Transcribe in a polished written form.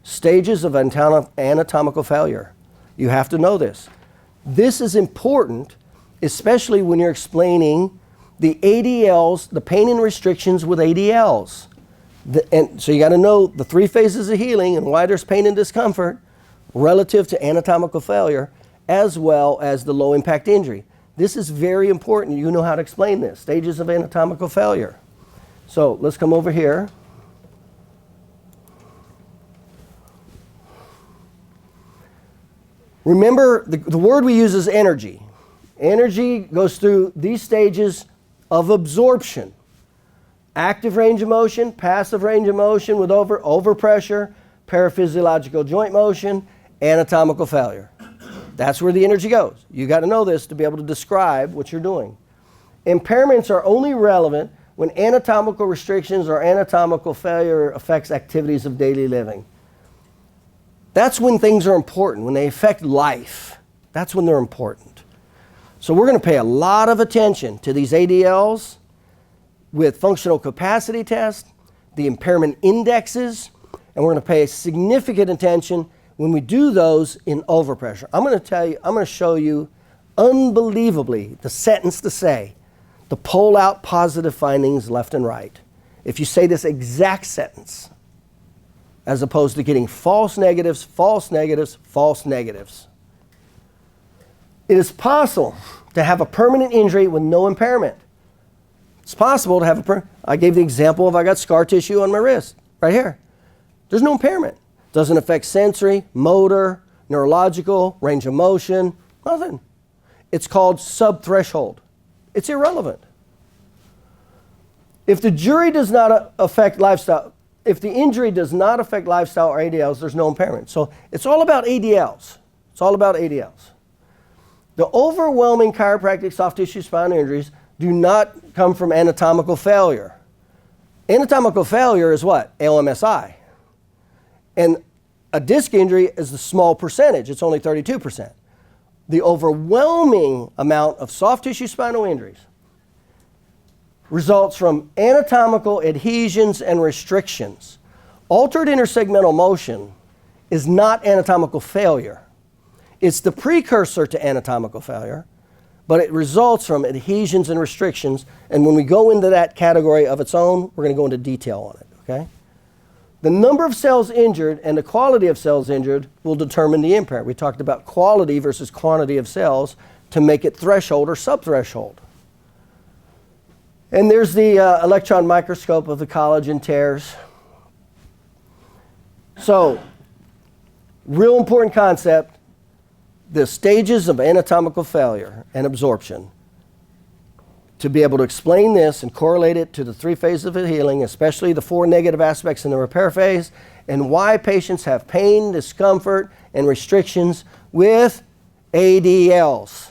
Stages of anatomical failure. You have to know this. This is important, especially when you're explaining the ADLs, the pain and restrictions with ADLs. And so you got to know the 3 phases of healing and why there's pain and discomfort relative to anatomical failure, as well as the low impact injury. This is very important. You know how to explain this. Stages of anatomical failure. So let's come over here. Remember, the word we use is energy. Energy goes through these stages of absorption. Active range of motion, passive range of motion with overpressure, paraphysiological joint motion, anatomical failure. That's where the energy goes. You got to know this to be able to describe what you're doing. Impairments are only relevant when anatomical restrictions or anatomical failure affects activities of daily living. That's when things are important, when they affect life. That's when they're important. So we're going to pay a lot of attention to these ADLs with functional capacity tests, the impairment indexes, and we're going to pay significant attention when we do those in overpressure. I'm going to show you unbelievably the sentence to say, to pull out positive findings left and right. If you say this exact sentence, as opposed to getting false negatives, false negatives, false negatives. It is possible to have a permanent injury with no impairment. It's possible to have I gave the example of I got scar tissue on my wrist, right here. There's no impairment. Doesn't affect sensory, motor, neurological, range of motion, nothing. It's called subthreshold. It's irrelevant. If the injury does not affect lifestyle or ADLs, there's no impairment. So it's all about ADLs. It's all about ADLs. The overwhelming chiropractic soft tissue spinal injuries do not come from anatomical failure. Anatomical failure is what? LMSI. And a disc injury is the small percentage. It's only 32%. The overwhelming amount of soft tissue spinal injuries results from anatomical adhesions and restrictions. Altered intersegmental motion is not anatomical failure. It's the precursor to anatomical failure, but it results from adhesions and restrictions. And when we go into that category of its own, we're going to go into detail on it, okay? The number of cells injured and the quality of cells injured will determine the impairment. We talked about quality versus quantity of cells to make it threshold or subthreshold. And there's the electron microscope of the collagen tears. So, real important concept, the stages of anatomical failure and absorption. To be able to explain this and correlate it to the 3 phases of healing, especially the 4 negative aspects in the repair phase, and why patients have pain, discomfort, and restrictions with ADLs.